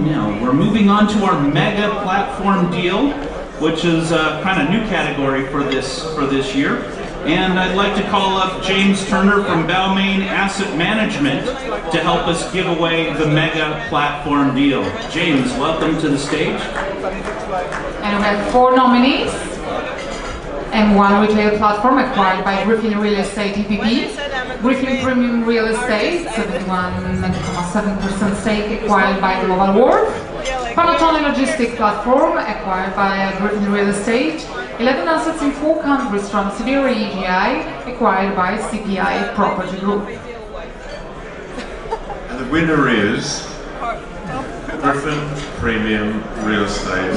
now, we're moving on to our mega platform deal, which is a kind of new category for this year. And I'd like to call up James Turner from Balmain Asset Management to help us give away the mega platform deal. James, welcome to the stage. And we have 4 nominees and 1 retail platform acquired by Griffin Real Estate EPP, Griffin Premium Real Estate, 71.7% stake acquired by Globalworth, Panatone Logistic Platform acquired by Griffin Real Estate, 11 assets in 4 countries from Siberia EGI acquired by CPI Property Group. And the winner is Griffin Premium Real Estate.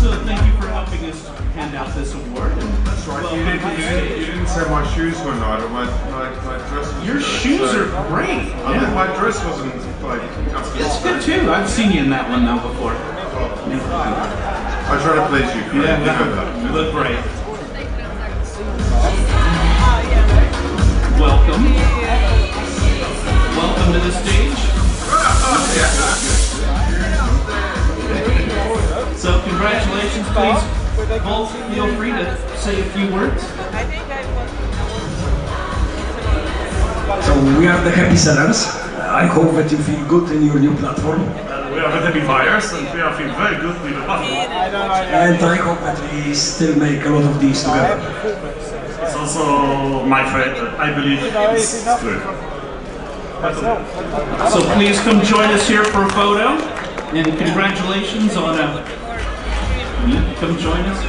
So thank you for helping us hand out this award. That's right. You didn't say my shoes were nice, or my dress was Your good, shoes so are great. I think my dress wasn't like It's good too. I've seen you in that one now before. I try to please you, Craig. Yeah, You know that. you look great. Welcome. Welcome to the stage. So congratulations, please. Both feel free to say a few words. So we are the happy sellers. I hope that you feel good in your new platform. We are the happy buyers and we are feeling very good with the platform. And I hope that we still make a lot of these together. It's also my favorite. I believe it's true. So please come join us here for a photo. And congratulations on a... Come join us.